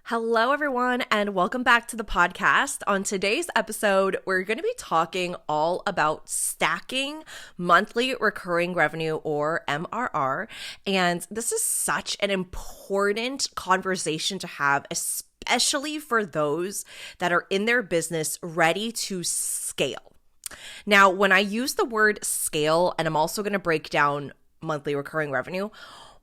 Hello, everyone, and welcome back to the podcast. On today's episode, we're going to be talking all about stacking monthly recurring revenue, or MRR. And this is such an important conversation to have, especially for those that are in their business ready to scale. Now, when I use the word scale, and I'm also going to break down monthly recurring revenue,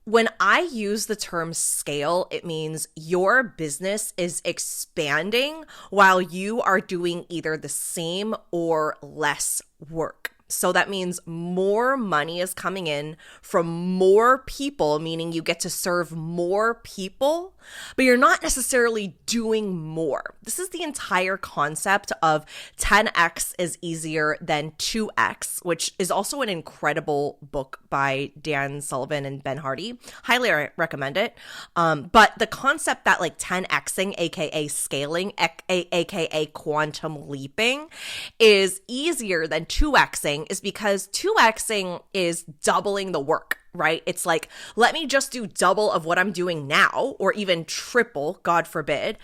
when I use the term scale, it means your business is expanding while you are doing either the same or less work. So that means more money is coming in from more people, meaning you get to serve more people, but you're not necessarily doing more. This is the entire concept of 10x is easier than 2x, which is also an incredible book by Dan Sullivan and Ben Hardy. Highly recommend it. But the concept that like 10xing, aka scaling, aka quantum leaping, is easier than 2xing is because 2xing is doubling the work, right? It's like, let me just do double of what I'm doing now, or even triple, God forbid.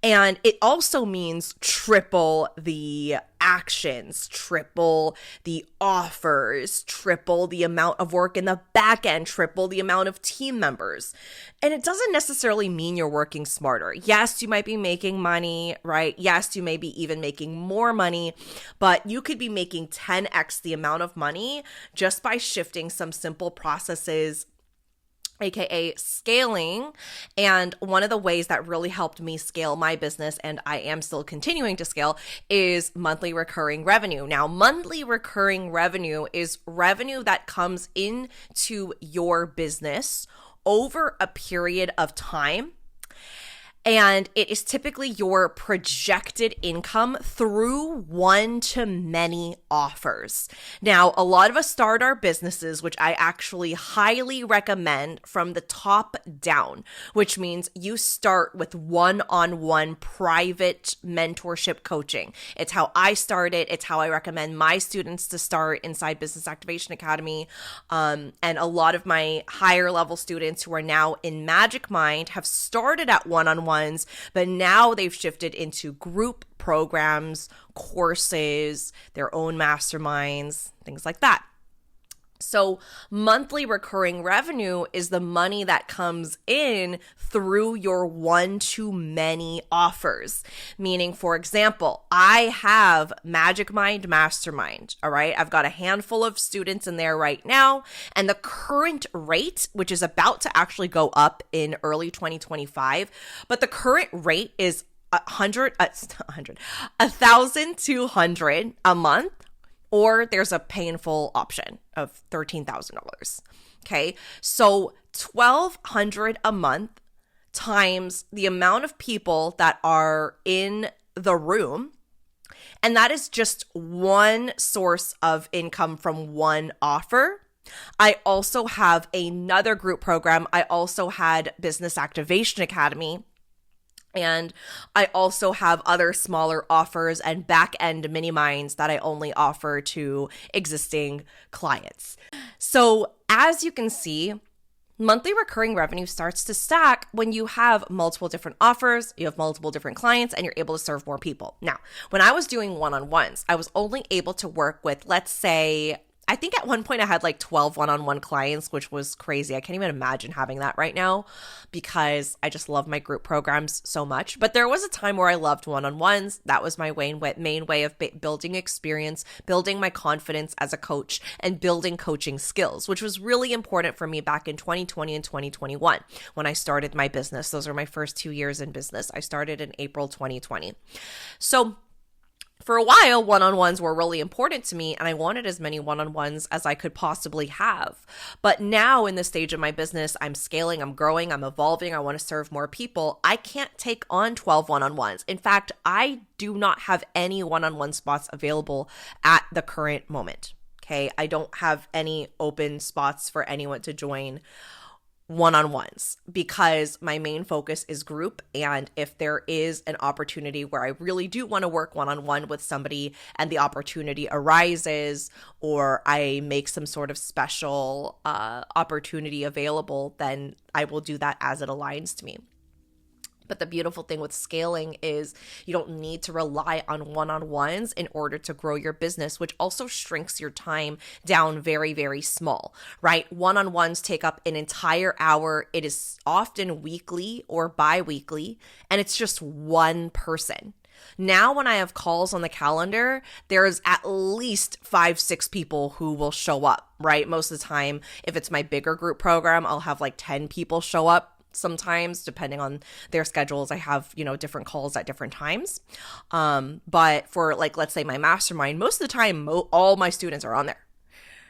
And it also means triple the actions, triple the offers, triple the amount of work in the back end, triple the amount of team members. And it doesn't necessarily mean you're working smarter. Yes, you might be making money, right? Yes, you may be even making more money, but you could be making 10x the amount of money just by shifting some simple processes, aka scaling. And one of the ways that really helped me scale my business, and I am still continuing to scale, is monthly recurring revenue. Now, monthly recurring revenue is revenue that comes into your business over a period of time. And it is typically your projected income through one-to-many offers. Now, a lot of us start our businesses, which I actually highly recommend, from the top down, which means you start with one-on-one private mentorship coaching. It's how I started. It's how I recommend my students to start inside Business Activation Academy. And a lot of my higher level students who are now in Magicmind have started at one-on-one, but now they've shifted into group programs, courses, their own masterminds, things like that. So monthly recurring revenue is the money that comes in through your one-to-many offers. Meaning, for example, I have Magicmind Mastermind, all right? I've got a handful of students in there right now, and the current rate, which is about to actually go up in early 2025, but the current rate is 1,200 a month. Or there's a painful option of $13,000. Okay, so $1,200 a month times the amount of people that are in the room, and that is just one source of income from one offer. I also have another group program. I also had Business Activation Academy. And I also have other smaller offers and back-end mini minds that I only offer to existing clients. So as you can see, monthly recurring revenue starts to stack when you have multiple different offers, you have multiple different clients, and you're able to serve more people. Now, when I was doing one-on-ones, I was only able to work with, let's say, I think at one point I had like 12 one-on-one clients, which was crazy. I can't even imagine having that right now because I just love my group programs so much. But there was a time where I loved one-on-ones. That was my main way of building experience, building my confidence as a coach, and building coaching skills, which was really important for me back in 2020 and 2021 when I started my business. Those are my first 2 years in business. I started in April 2020. So for a while, one-on-ones were really important to me, and I wanted as many one-on-ones as I could possibly have. But now in this stage of my business, I'm scaling, I'm growing, I'm evolving, I want to serve more people. I can't take on 12 one-on-ones. In fact, I do not have any one-on-one spots available at the current moment. Okay, I don't have any open spots for anyone to join one-on-ones because my main focus is group. And if there is an opportunity where I really do want to work one-on-one with somebody and the opportunity arises, or I make some sort of special opportunity available, then I will do that as it aligns to me. But the beautiful thing with scaling is you don't need to rely on one-on-ones in order to grow your business, which also shrinks your time down very, very small, right? One-on-ones take up an entire hour. It is often weekly or bi-weekly, and it's just one person. Now, when I have calls on the calendar, there's at least 5-6 people who will show up, right? Most of the time, if it's my bigger group program, I'll have like 10 people show up. Sometimes, depending on their schedules, I have, different calls at different times. But for like, let's say my mastermind, most of the time, all my students are on there,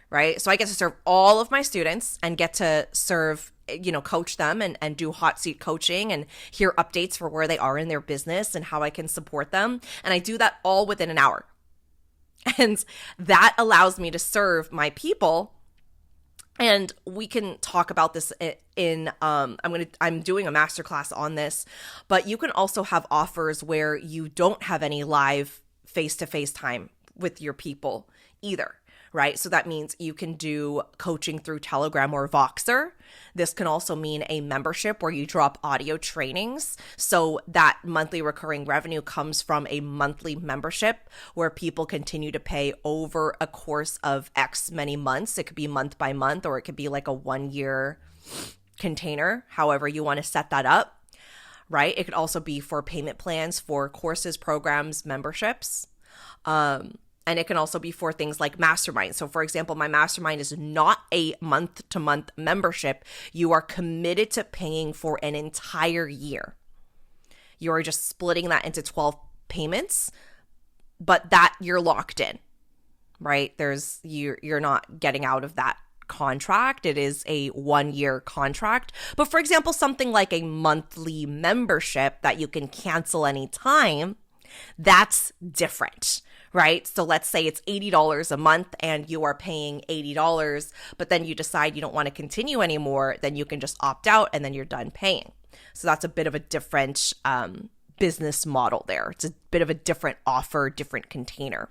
right? So I get to serve all of my students and get to serve, coach them and do hot seat coaching and hear updates for where they are in their business and how I can support them. And I do that all within an hour. And that allows me to serve my people. And we can talk about this in I'm doing a masterclass on this, but you can also have offers where you don't have any live face-to-face time with your people either, right? So that means you can do coaching through Telegram or Voxer. This can also mean a membership where you drop audio trainings. So that monthly recurring revenue comes from a monthly membership where people continue to pay over a course of X many months. It could be month by month, or it could be like a 1-year container, however you want to set that up, right? It could also be for payment plans for courses, programs, memberships. And it can also be for things like Mastermind. So for example, my Mastermind is not a month-to-month membership. You are committed to paying for an entire year. You are just splitting that into 12 payments, but that you're locked in, right? You're not getting out of that contract. It is a 1-year contract. But for example, something like a monthly membership that you can cancel anytime, that's different. Right? So let's say it's $80 a month and you are paying $80, but then you decide you don't want to continue anymore, then you can just opt out and then you're done paying. So that's a bit of a different business model there. It's a bit of a different offer, different container.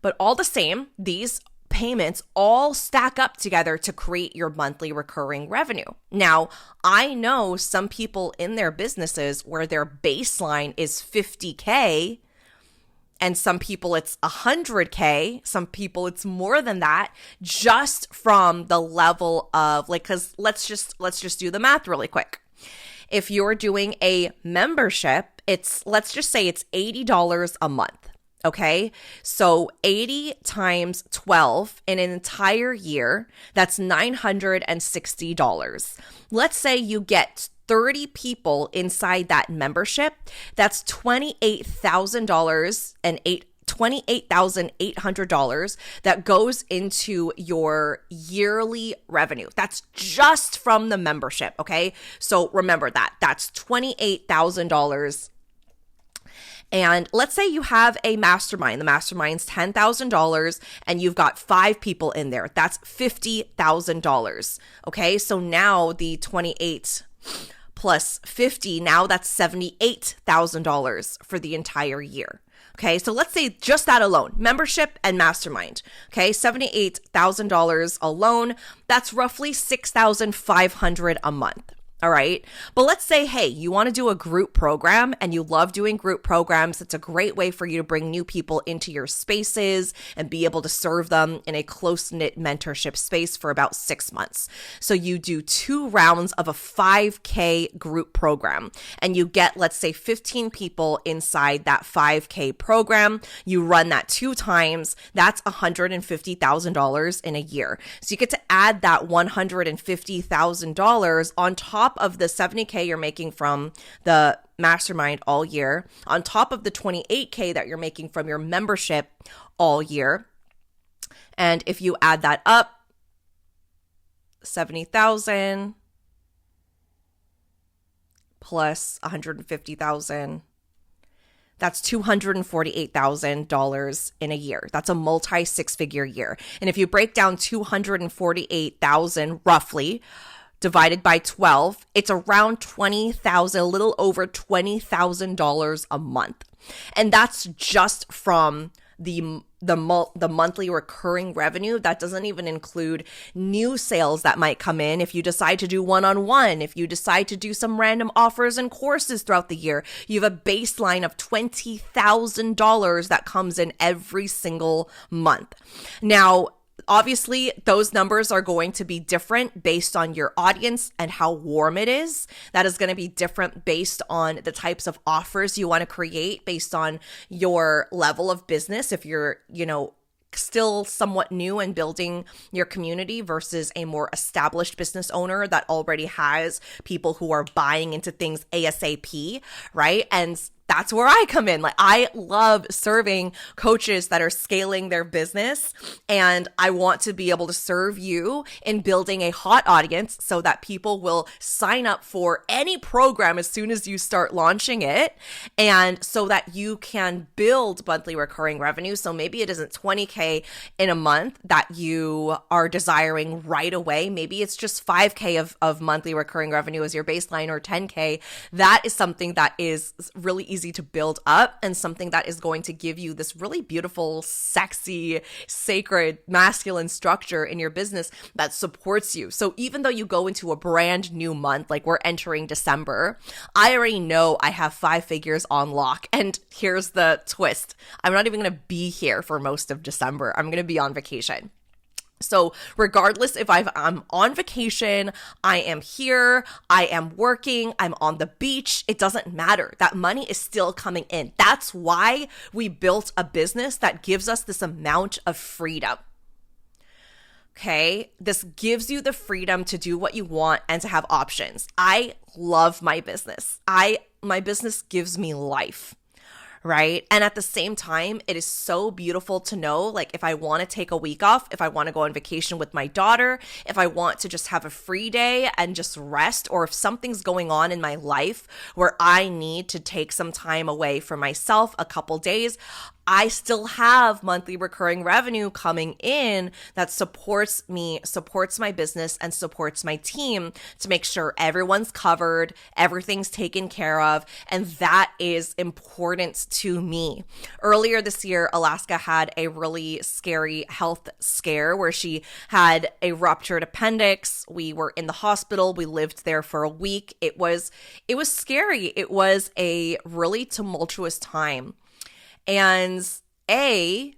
But all the same, these payments all stack up together to create your monthly recurring revenue. Now, I know some people in their businesses where their baseline is $50K, and some people it's $100K, some people it's more than that, just from the level of because let's just do the math really quick. If you're doing a membership, let's just say it's $80 a month. Okay, so 80 times 12 in an entire year, that's $960. Let's say you get 30 people inside that membership, that's $28,000 and $28,800 that goes into your yearly revenue. That's just from the membership, okay? So remember that's $28,000. And let's say you have a mastermind. The mastermind's $10,000 and you've got 5 people in there. That's $50,000. Okay, so now the 28 plus 50, now that's $78,000 for the entire year. Okay, so let's say just that alone, membership and mastermind. Okay, $78,000 alone, that's roughly $6,500 a month. All right. But let's say, hey, you want to do a group program and you love doing group programs. It's a great way for you to bring new people into your spaces and be able to serve them in a close-knit mentorship space for about 6 months. So you do 2 rounds of a 5K group program and you get, let's say, 15 people inside that 5K program. You run that 2 times. That's $150,000 in a year. So you get to add that $150,000 on top of the $70K you're making from the mastermind all year, on top of the $28K that you're making from your membership all year. And if you add that up, 70,000 plus 150,000, that's $248,000 in a year. That's a multi-6-figure year. And if you break down 248,000 roughly divided by 12, it's around $20,000, a little over $20,000 a month. And that's just from the the monthly recurring revenue. That doesn't even include new sales that might come in if you decide to do one-on-one, if you decide to do some random offers and courses throughout the year. You have a baseline of $20,000 that comes in every single month. Now, obviously, those numbers are going to be different based on your audience and how warm it is. That is going to be different based on the types of offers you want to create, based on your level of business. If you're, still somewhat new and building your community versus a more established business owner that already has people who are buying into things ASAP, right? And that's where I come in. Like, I love serving coaches that are scaling their business, and I want to be able to serve you in building a hot audience so that people will sign up for any program as soon as you start launching it, and so that you can build monthly recurring revenue. So maybe it isn't 20K in a month that you are desiring right away. Maybe it's just 5K of monthly recurring revenue as your baseline, or 10K. That is something that is really easy to build up, and something that is going to give you this really beautiful, sexy, sacred, masculine structure in your business that supports you. So even though you go into a brand new month, like we're entering December, I already know I have 5 figures on lock. And here's the twist. I'm not even going to be here for most of December. I'm going to be on vacation. So regardless if I'm on vacation, I am here, I am working, I'm on the beach, it doesn't matter. That money is still coming in. That's why we built a business that gives us this amount of freedom. Okay, this gives you the freedom to do what you want and to have options. I love my business. My business gives me life. Right? And at the same time, it is so beautiful to know, like, if I want to take a week off, if I want to go on vacation with my daughter, if I want to just have a free day and just rest, or if something's going on in my life where I need to take some time away for myself, a couple days, I still have monthly recurring revenue coming in that supports me, supports my business, and supports my team to make sure everyone's covered, everything's taken care of, and that is important to me. Earlier this year, Alaska had a really scary health scare where she had a ruptured appendix. We were in the hospital. We lived there for a week. It was scary. It was a really tumultuous time. And I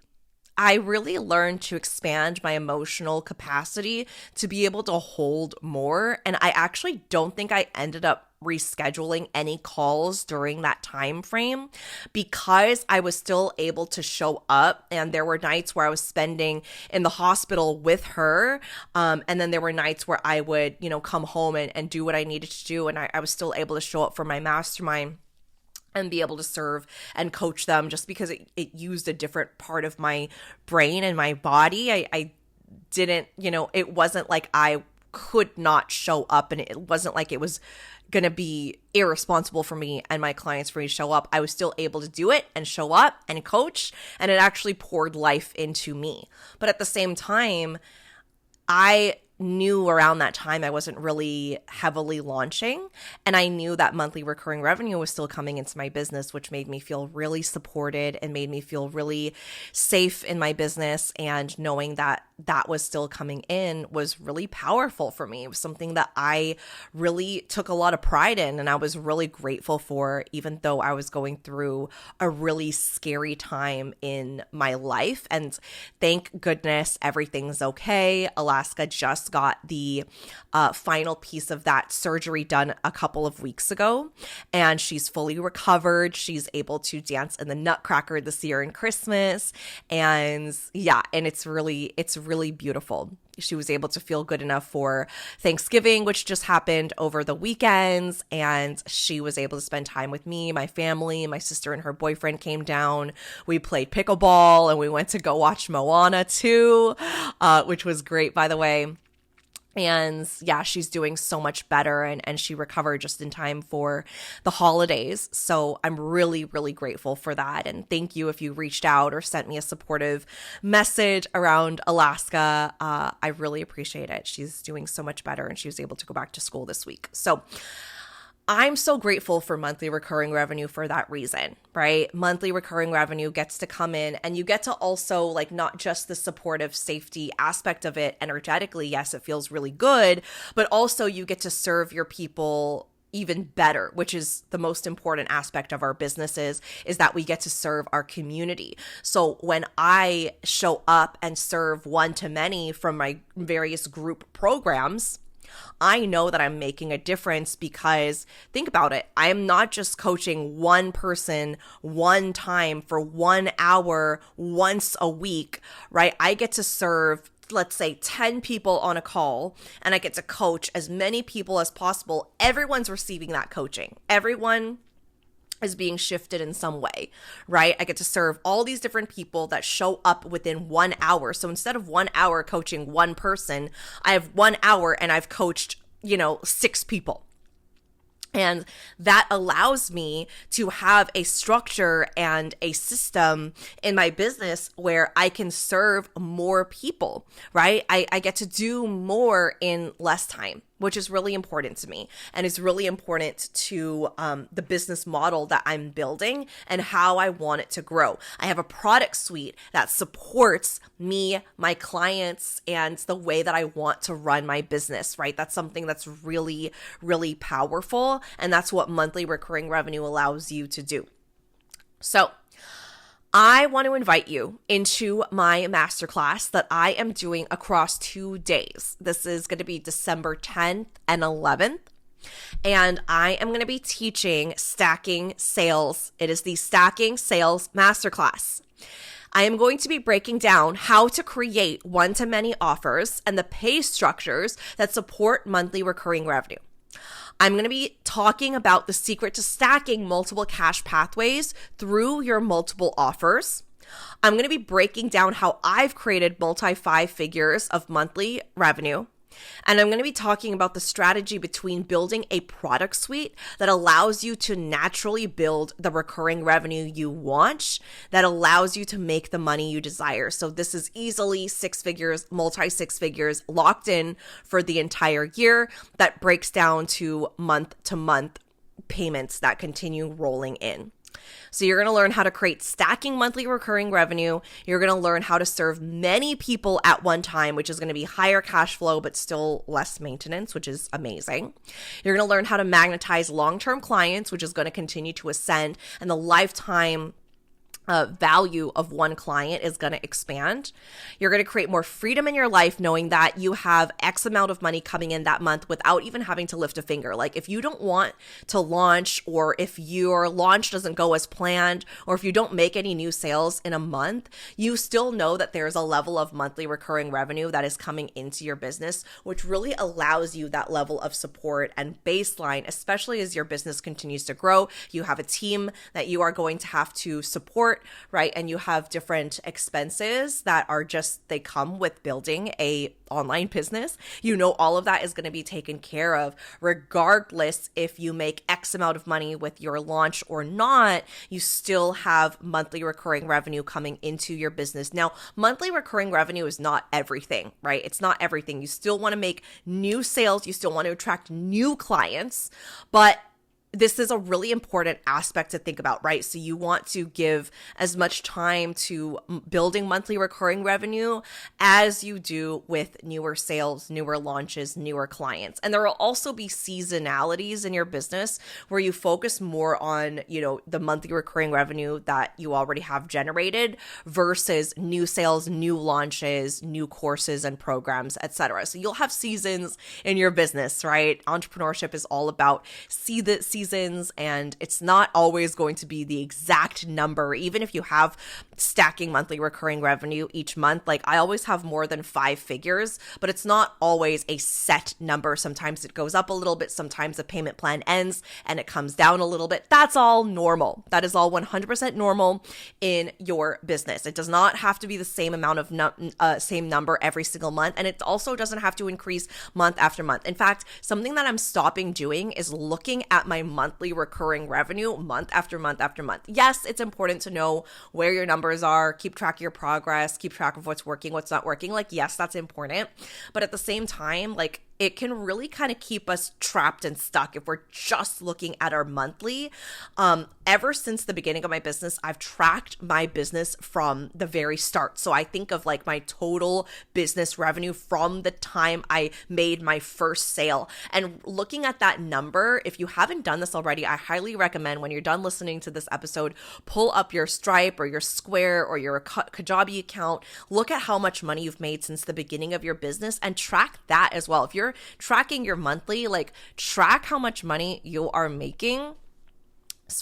really learned to expand my emotional capacity to be able to hold more. And I actually don't think I ended up rescheduling any calls during that time frame because I was still able to show up. And there were nights where I was spending in the hospital with her. And then there were nights where I would, come home and do what I needed to do. And I was still able to show up for my mastermind and be able to serve and coach them, just because it used a different part of my brain and my body. I didn't, it wasn't like I could not show up, and it wasn't like it was going to be irresponsible for me and my clients for me to show up. I was still able to do it and show up and coach, and it actually poured life into me. But at the same time, I knew around that time I wasn't really heavily launching, and I knew that monthly recurring revenue was still coming into my business, which made me feel really supported and made me feel really safe in my business. And knowing that that was still coming in was really powerful for me. It was something that I really took a lot of pride in, and I was really grateful for, even though I was going through a really scary time in my life. And thank goodness everything's okay. Alaska just got the final piece of that surgery done a couple of weeks ago, and she's fully recovered. She's able to dance in the Nutcracker this year in Christmas. And it's really beautiful. She was able to feel good enough for Thanksgiving, which just happened over the weekends, and she was able to spend time with me, my family. My sister and her boyfriend came down. We played pickleball, and we went to go watch Moana 2, which was great, by the way. And she's doing so much better, and she recovered just in time for the holidays. So I'm really, really grateful for that. And thank you if you reached out or sent me a supportive message around Alaska. I really appreciate it. She's doing so much better, and she was able to go back to school this week. So I'm so grateful for monthly recurring revenue for that reason, right? Monthly recurring revenue gets to come in and you get to also like not just the supportive safety aspect of it energetically. Yes, it feels really good, but also you get to serve your people even better, which is the most important aspect of our businesses, is that we get to serve our community. So when I show up and serve one-to-many from my various group programs, I know that I'm making a difference because think about it. I am not just coaching one person one time for 1 hour once a week, right? I get to serve, let's say 10 people on a call, and I get to coach as many people as possible. Everyone's receiving that coaching. Everyone is being shifted in some way, right? I get to serve all these different people that show up within 1 hour. So instead of 1 hour coaching one person, I have 1 hour and I've coached, 6 people. And that allows me to have a structure and a system in my business where I can serve more people, right? I get to do more in less time, which is really important to me. And it's really important to the business model that I'm building and how I want it to grow. I have a product suite that supports me, my clients, and the way that I want to run my business, right? That's something that's really, really powerful. And that's what monthly recurring revenue allows you to do. So I want to invite you into my masterclass that I am doing across 2 days. This is going to be December 10th and 11th. And I am going to be teaching stacking sales. It is the Stacking Sales Masterclass. I am going to be breaking down how to create one-to-many offers and the pay structures that support monthly recurring revenue. I'm going to be talking about the secret to stacking multiple cash pathways through your multiple offers. I'm going to be breaking down how I've created multi-five figures of monthly revenue. And I'm going to be talking about the strategy between building a product suite that allows you to naturally build the recurring revenue you want, that allows you to make the money you desire. So this is easily 6 figures, multi-6 figures locked in for the entire year that breaks down to month payments that continue rolling in. So you're going to learn how to create stacking monthly recurring revenue. You're going to learn how to serve many people at one time, which is going to be higher cash flow, but still less maintenance, which is amazing. You're going to learn how to magnetize long-term clients, which is going to continue to ascend, and the lifetime value of one client is going to expand. You're going to create more freedom in your life knowing that you have X amount of money coming in that month without even having to lift a finger. Like if you don't want to launch, or if your launch doesn't go as planned, or if you don't make any new sales in a month, you still know that there's a level of monthly recurring revenue that is coming into your business, which really allows you that level of support and baseline, especially as your business continues to grow. You have a team that you are going to have to support, right? And you have different expenses that are just, they come with building a online business. You know, all of that is going to be taken care of regardless if you make X amount of money with your launch or not. You still have monthly recurring revenue coming into your business. Now, monthly recurring revenue is not everything, right? It's not everything. You still want to make new sales. You still want to attract new clients, but this is a really important aspect to think about, right? So you want to give as much time to building monthly recurring revenue as you do with newer sales, newer launches, newer clients. And there will also be seasonalities in your business where you focus more on, the monthly recurring revenue that you already have generated versus new sales, new launches, new courses and programs, etc. So you'll have seasons in your business, right? Entrepreneurship is all about seasons, and it's not always going to be the exact number. Even if you have stacking monthly recurring revenue each month, like I always have more than 5 figures, but it's not always a set number. Sometimes it goes up a little bit. Sometimes the payment plan ends and it comes down a little bit. That's all normal. That is all 100% normal in your business. It does not have to be the same amount of same number every single month. And it also doesn't have to increase month after month. In fact, something that I'm stopping doing is looking at my monthly recurring revenue month after month after month. Yes, it's important to know where your numbers are, keep track of your progress, keep track of what's working, what's not working. Like, yes, that's important. But at the same time, like, it can really kind of keep us trapped and stuck if we're just looking at our monthly. Ever since the beginning of my business, I've tracked my business from the very start. So I think of like my total business revenue from the time I made my first sale. And looking at that number, if you haven't done this already, I highly recommend when you're done listening to this episode, pull up your Stripe or your Square or your Kajabi account, look at how much money you've made since the beginning of your business and track that as well. If you're tracking your monthly, like track how much money you are making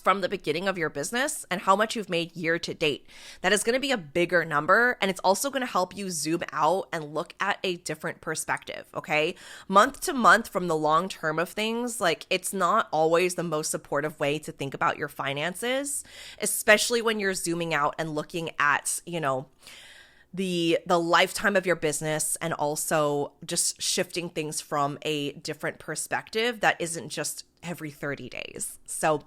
from the beginning of your business and how much you've made year to date. That is going to be a bigger number, and it's also going to help you zoom out and look at a different perspective, okay? Month to month from the long term of things, like it's not always the most supportive way to think about your finances, especially when you're zooming out and looking at, the lifetime of your business and also just shifting things from a different perspective that isn't just every 30 days. So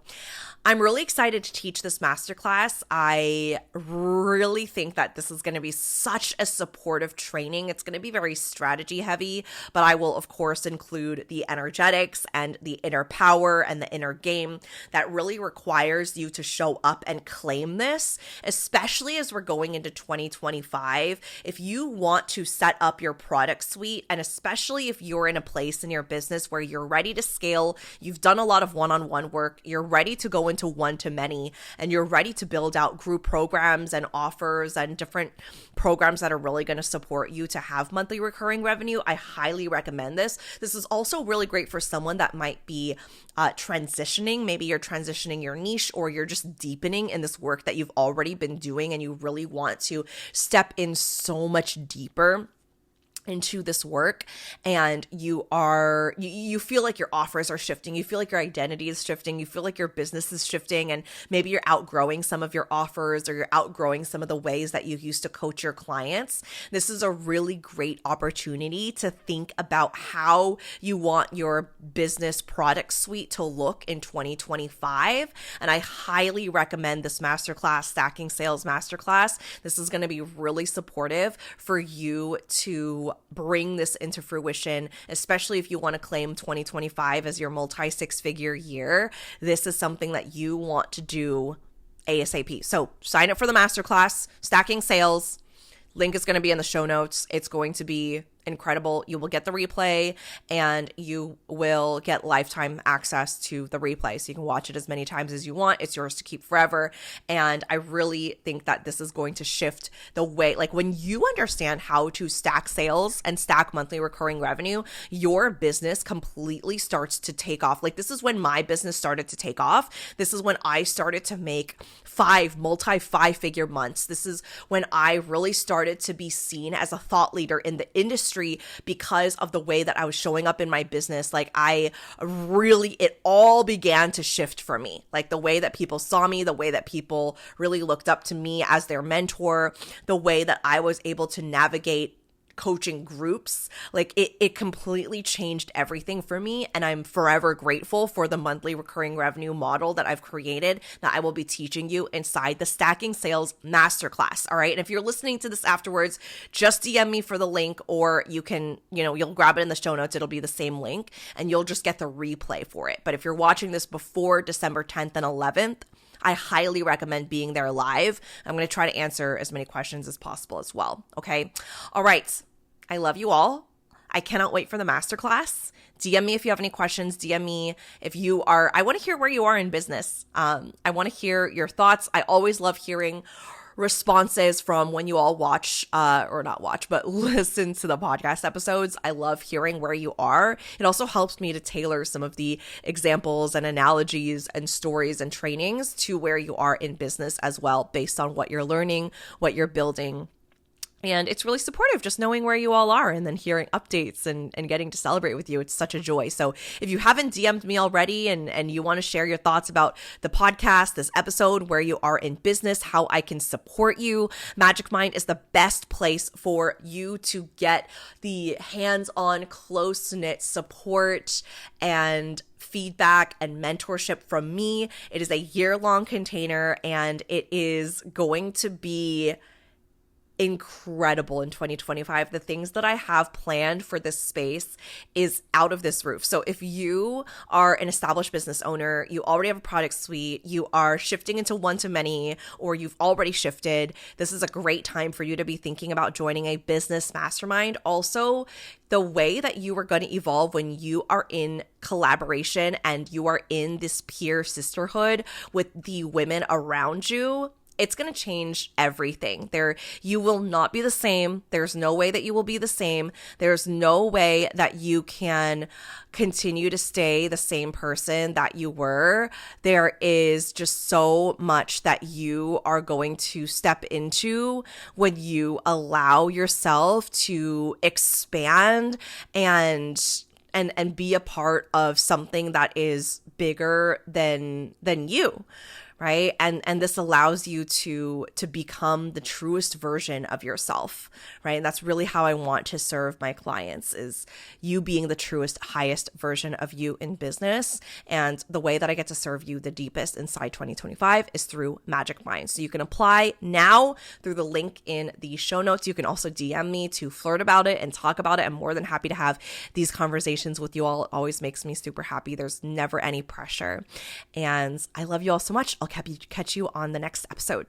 I'm really excited to teach this masterclass. I really think that this is going to be such a supportive training. It's going to be very strategy heavy, but I will of course include the energetics and the inner power and the inner game that really requires you to show up and claim this, especially as we're going into 2025. If you want to set up your product suite, and especially if you're in a place in your business where you're ready to scale, you've done a lot of one-on-one work, you're ready to go into one-to-many, and you're ready to build out group programs and offers and different programs that are really going to support you to have monthly recurring revenue, I highly recommend this. This is also really great for someone that might be transitioning. Maybe you're transitioning your niche, or you're just deepening in this work that you've already been doing and you really want to step in so much deeper into this work, and you feel like your offers are shifting, you feel like your identity is shifting, you feel like your business is shifting, and maybe you're outgrowing some of your offers, or you're outgrowing some of the ways that you used to coach your clients. This is a really great opportunity to think about how you want your business product suite to look in 2025, and I highly recommend this masterclass, Stacking Sales Masterclass. This is going to be really supportive for you to bring this into fruition, especially if you want to claim 2025 as your multi-six-figure year. This is something that you want to do ASAP. So sign up for the masterclass, Stacking Sales. Link is going to be in the show notes. It's going to be incredible. You will get the replay, and you will get lifetime access to the replay. So you can watch it as many times as you want. It's yours to keep forever. And I really think that this is going to shift the way, like when you understand how to stack sales and stack monthly recurring revenue, your business completely starts to take off. Like this is when my business started to take off. This is when I started to make five-figure months. This is when I really started to be seen as a thought leader in the industry because of the way that I was showing up in my business. Like it all began to shift for me. Like the way that people saw me, the way that people really looked up to me as their mentor, the way that I was able to navigate coaching groups, like it completely changed everything for me. And I'm forever grateful for the monthly recurring revenue model that I've created that I will be teaching you inside the Stacking Sales Masterclass. All right. And if you're listening to this afterwards, just DM me for the link, or you can, you'll grab it in the show notes. It'll be the same link and you'll just get the replay for it. But if you're watching this before December 10th and 11th, I highly recommend being there live. I'm going to try to answer as many questions as possible as well. Okay. All right. I love you all. I cannot wait for the masterclass. DM me if you have any questions. DM me if you are, I want to hear where you are in business. I want to hear your thoughts. I always love hearing responses from when you all watch, or not watch, but listen to the podcast episodes. I love hearing where you are. It also helps me to tailor some of the examples and analogies and stories and trainings to where you are in business as well, based on what you're learning, what you're building. And it's really supportive just knowing where you all are and then hearing updates and getting to celebrate with you. It's such a joy. So if you haven't DM'd me already and you want to share your thoughts about the podcast, this episode, where you are in business, how I can support you, Magicmind is the best place for you to get the hands-on, close-knit support and feedback and mentorship from me. It is a year-long container, and it is going to be incredible in 2025. The things that I have planned for this space is out of this roof. So if you are an established business owner, you already have a product suite, you are shifting into one-to-many, or you've already shifted, this is a great time for you to be thinking about joining a business mastermind. Also, the way that you are going to evolve when you are in collaboration and you are in this peer sisterhood with the women around you, it's going to change everything. You will not be the same. There's no way that you will be the same. There's no way that you can continue to stay the same person that you were. There is just so much that you are going to step into when you allow yourself to expand and be a part of something that is bigger than you. Right? And this allows you to become the truest version of yourself, right? And that's really how I want to serve my clients, is you being the truest, highest version of you in business. And the way that I get to serve you the deepest inside 2025 is through Magicmind. So you can apply now through the link in the show notes. You can also DM me to flirt about it and talk about it. I'm more than happy to have these conversations with you all. It always makes me super happy. There's never any pressure. And I love you all so much. I'll catch you on the next episode.